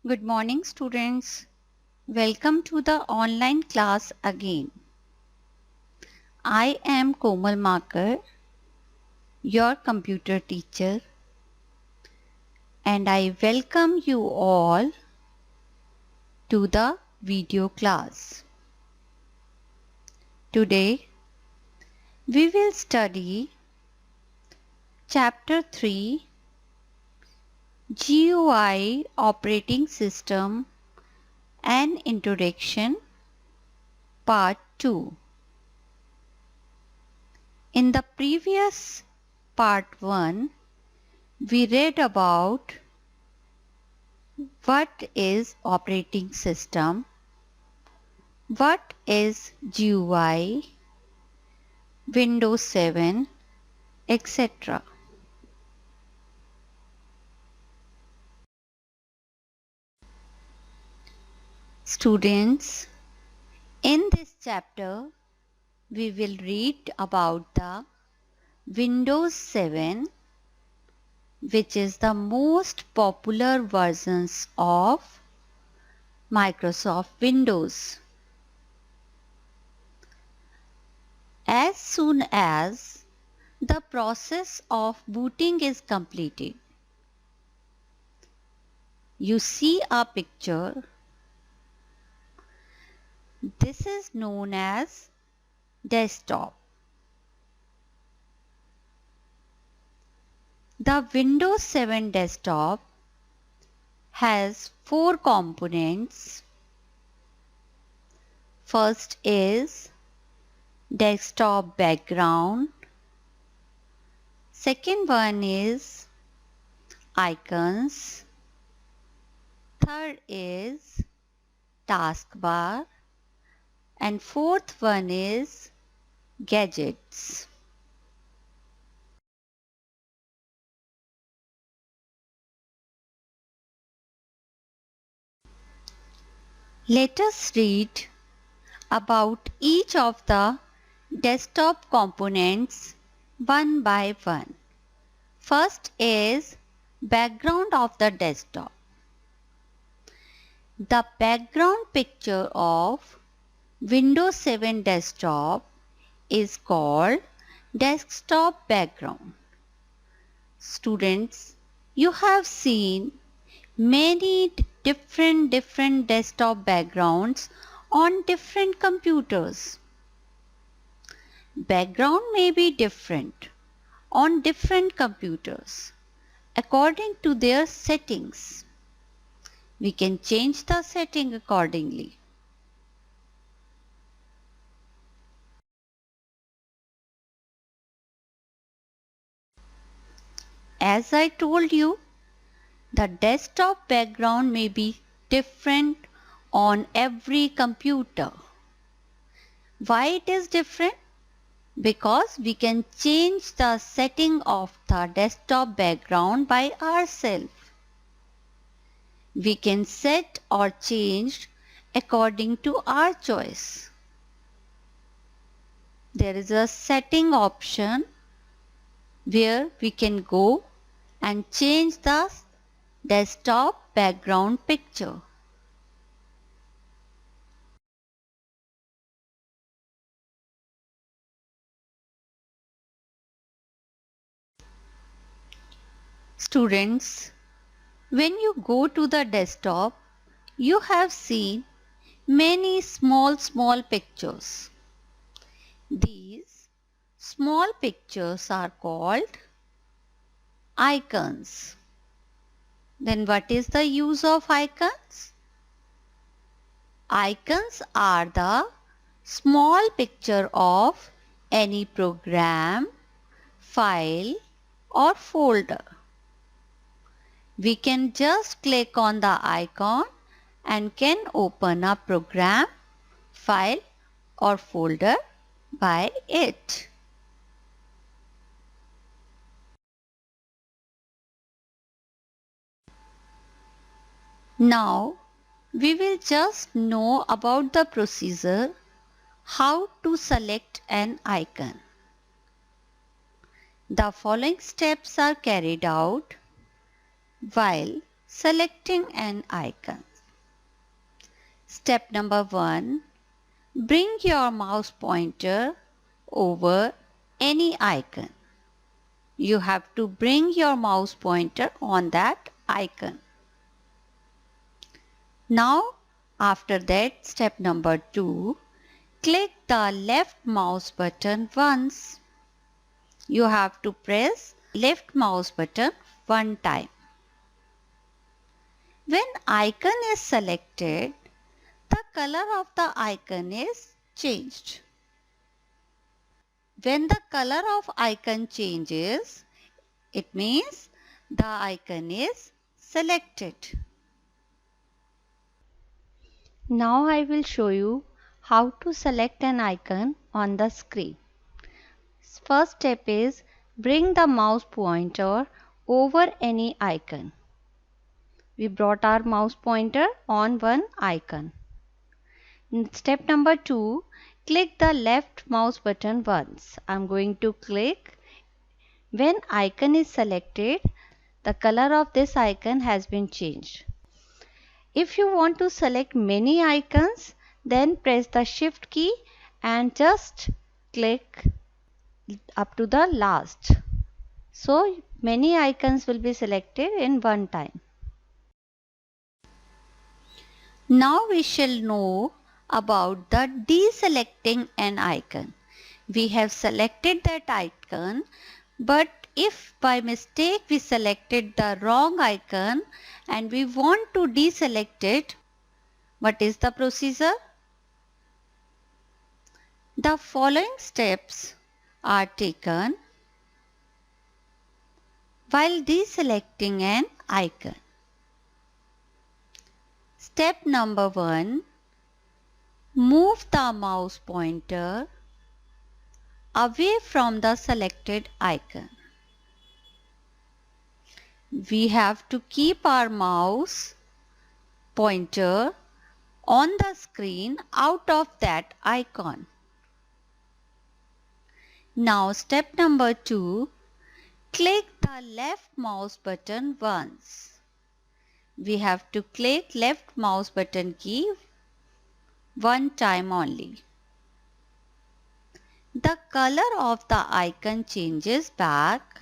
Good morning, students. Welcome to the online class again. I am Komal Makar, your computer teacher, and I welcome you all to the video class. Today, we will study Chapter 3 GUI Operating System and Introduction Part 2. In the previous Part 1, we read about what is operating system, what is GUI, Windows 7, etc. Students, in this chapter, we will read about the Windows 7, which is the most popular versions of Microsoft Windows. As soon as the process of booting is completed, you see a picture. This is known as desktop. The Windows 7 desktop has 4 components. First is desktop background. Second one is icons. Third is taskbar. And fourth one is gadgets. Let us read about each of the desktop components one by one. First is background of the desktop. The background picture of Windows 7 desktop is called desktop background. Students, you have seen many different desktop backgrounds on different computers. Background may be different on different computers according to their settings. We can change the setting accordingly. As I told you, the desktop background may be different on every computer. Why it is different? Because we can change the setting of the desktop background by ourselves. We can set or change according to our choice. There is a setting option where we can go and change the desktop background picture. Students, when you go to the desktop, you have seen many small pictures. These small pictures are called icons. Then what is the use of icons? Icons are the small picture of any program, file or folder. We can just click on the icon and can open a program, file or folder by it. Now we will just know about the procedure how to select an icon. The following steps are carried out while selecting an icon. Step number 1. Bring your mouse pointer over any icon. You have to bring your mouse pointer on that icon. Now, after that, step number 2, click the left mouse button once. You have to press left mouse button one time. When icon is selected, the color of the icon is changed. When the color of icon changes, it means the icon is selected. Now I will show you how to select an icon on the screen. First step is bring the mouse pointer over any icon. We brought our mouse pointer on one icon. Step number 2, click the left mouse button once. I am going to click. When icon is selected, the color of this icon has been changed. If you want to select many icons, then press the shift key and just click up to the last. So many icons will be selected in one time. Now we shall know about the deselecting an icon. We have selected that icon, but if by mistake we selected the wrong icon and we want to deselect it, what is the procedure? The following steps are taken while deselecting an icon. Step number 1. Move the mouse pointer away from the selected icon. We have to keep our mouse pointer on the screen out of that icon. Now step number 2. Click the left mouse button once. We have to click left mouse button key one time only. The color of the icon changes back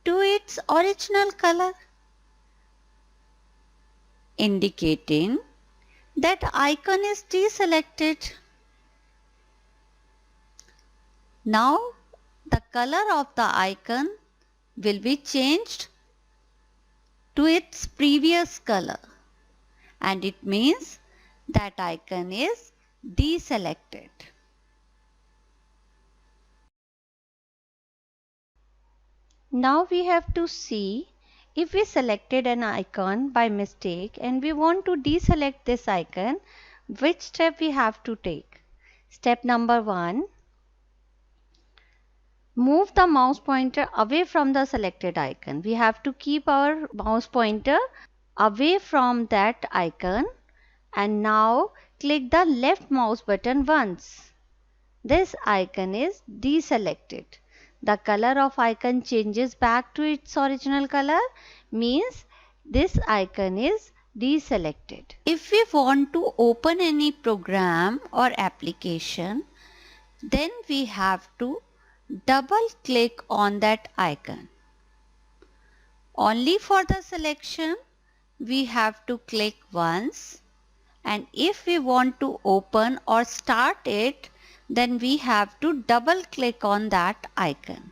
to its original color, indicating that icon is deselected. Now the color of the icon will be changed to its previous color, and it means that icon is deselected. Now we have to see if we selected an icon by mistake and we want to deselect this icon, which step we have to take. Step number 1. Move the mouse pointer away from the selected icon. We have to keep our mouse pointer away from that icon, and now click the left mouse button once. This icon is deselected. The color of icon changes back to its original color, means this icon is deselected. If we want to open any program or application, then we have to double click on that icon. Only for the selection, we have to click once, and if we want to open or start it, then we have to double click on that icon.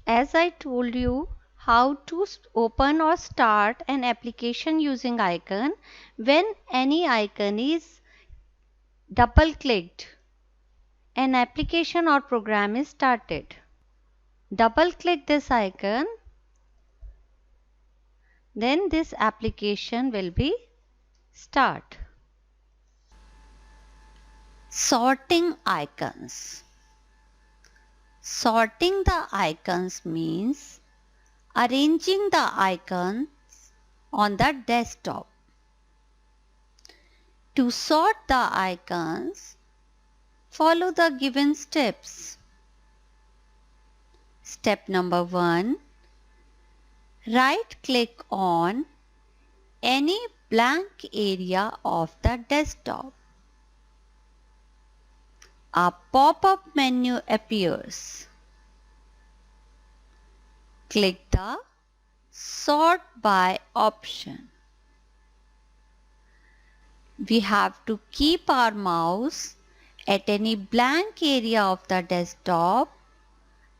As I told you how to open or start an application using icon, when any icon is double clicked, an application or program is started. Double click this icon, then this application will be start. Sorting icons. Sorting the icons means arranging the icons on the desktop. To sort the icons, follow the given steps. Step number 1. Right click on any blank area of the desktop. A pop-up menu appears. Click the Sort by option. We have to keep our mouse at any blank area of the desktop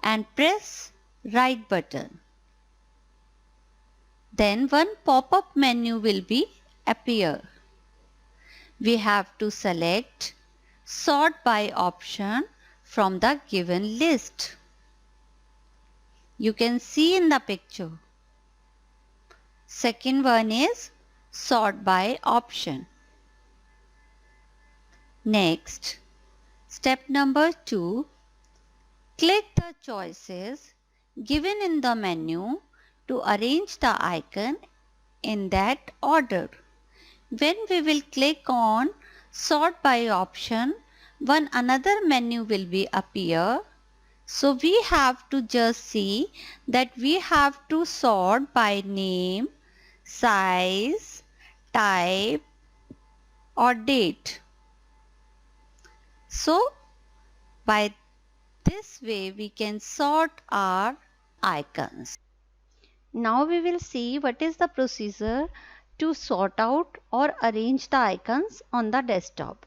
and press right button. Then one pop-up menu will appear. We have to select Sort by option from the given list. You can see in the picture. Second one is Sort by option. Next, step number 2, click the choices given in the menu to arrange the icon in that order. When we will click on Sort by option, one another menu will appear. So we have to just see that we have to sort by name, size, type or date. So by this way we can sort our icons. Now we will see what is the procedure to sort out or arrange the icons on the desktop.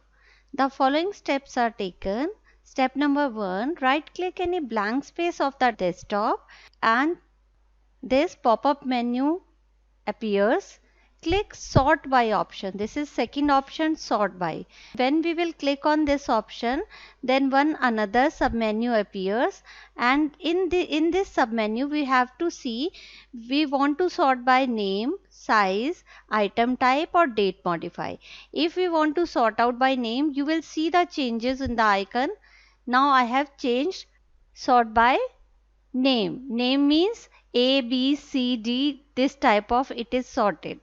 The following steps are taken. Step number 1, right click any blank space of the desktop and this pop-up menu appears. Click Sort by option. This is second option, Sort by. When we will click on this option, then one another submenu appears, and in this submenu we have to see we want to sort by name, size, item type or date modify. If we want to sort out by name, you will see the changes in the icon. Now I have changed sort by name. Name means A, B, C, D, this type of it is sorted.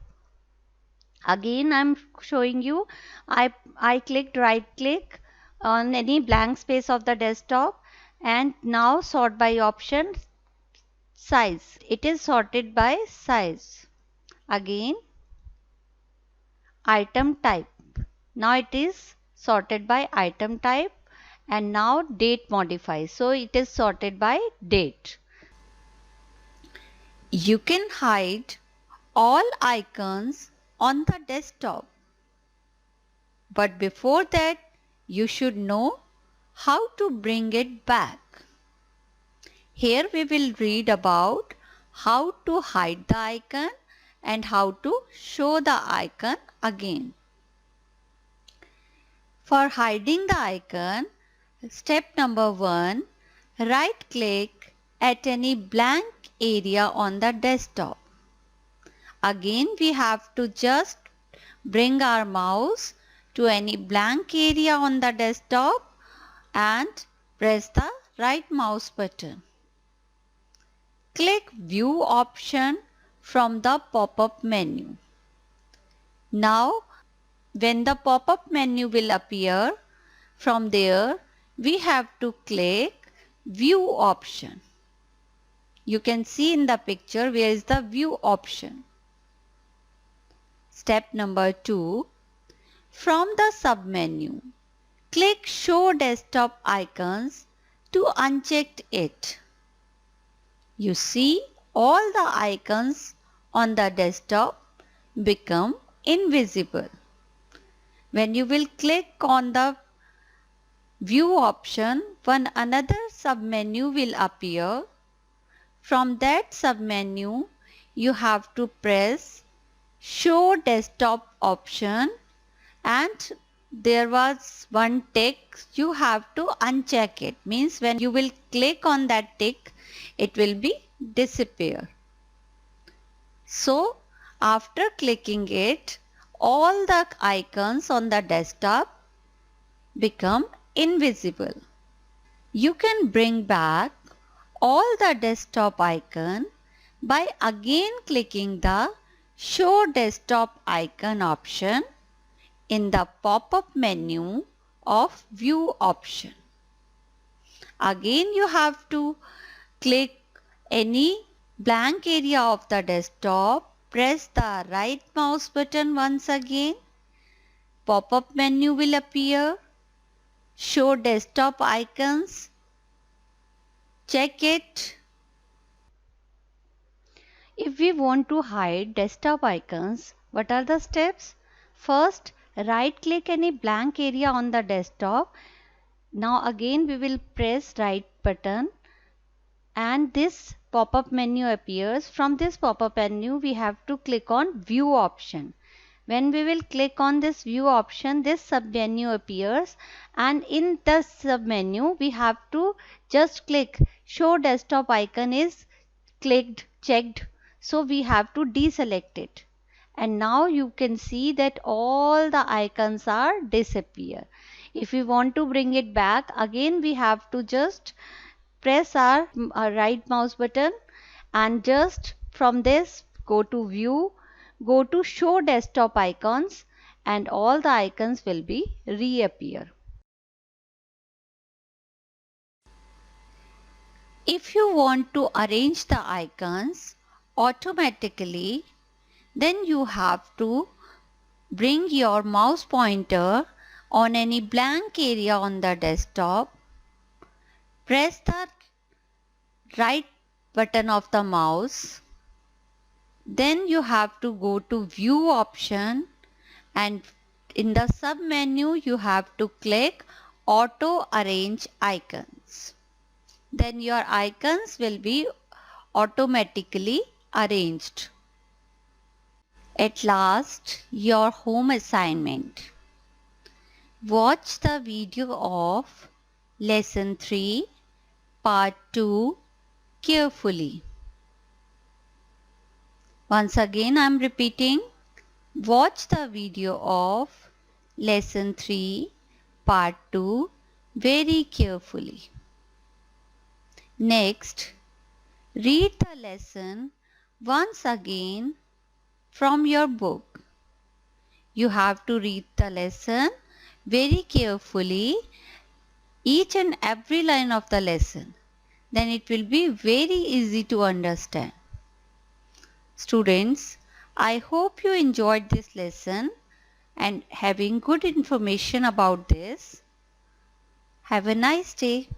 Again I am showing you, I clicked right click on any blank space of the desktop and now sort by option size. It is sorted by size. Again item type. Now it is sorted by item type and now date modify. So it is sorted by date. You can hide all icons on the desktop. But before that, you should know how to bring it back. Here we will read about how to hide the icon and how to show the icon again. For hiding the icon, step number 1, right click at any blank area on the desktop. Again we have to just bring our mouse to any blank area on the desktop and press the right mouse button. Click View option from the pop-up menu. Now when the pop-up menu will appear, from there we have to click View option. You can see in the picture where is the View option. Step number 2, from the submenu, click Show Desktop Icons to uncheck it. You see all the icons on the desktop become invisible. When you will click on the View option, one another submenu will appear. From that submenu, you have to press Show Desktop option and there was one tick, you have to uncheck it. Means when you will click on that tick, it will be disappear. So after clicking it, all the icons on the desktop become invisible. You can bring back all the desktop icon by again clicking the Show Desktop Icon option in the pop-up menu of View option. Again you have to click any blank area of the desktop, press the right mouse button once again. Pop-up menu will appear. Show desktop icons. Check it. If we want to hide desktop icons, what are the steps? First, right click any blank area on the desktop. Now again we will press right button and this pop-up menu appears. From this pop-up menu we have to click on view option. When we will click on this view option, this sub-menu appears and in the sub-menu we have to just click show desktop icon is checked, so we have to deselect it. And now you can see that all the icons are disappear. If we want to bring it back, again we have to just press our right mouse button and just from this go to view, go to show desktop icons and all the icons will be reappear. If you want to arrange the icons automatically, then you have to bring your mouse pointer on any blank area on the desktop, press the right button of the mouse, then you have to go to view option and in the sub menu you have to click auto arrange icons. Then your icons will be automatically arranged. At last, your home assignment. Watch the video of Lesson 3, Part 2 carefully. Once again I am repeating. Watch the video of Lesson 3, Part 2 very carefully. Next, read the lesson once again from your book. You have to read the lesson very carefully, each and every line of the lesson. Then it will be very easy to understand. Students, I hope you enjoyed this lesson and having good information about this. Have a nice day.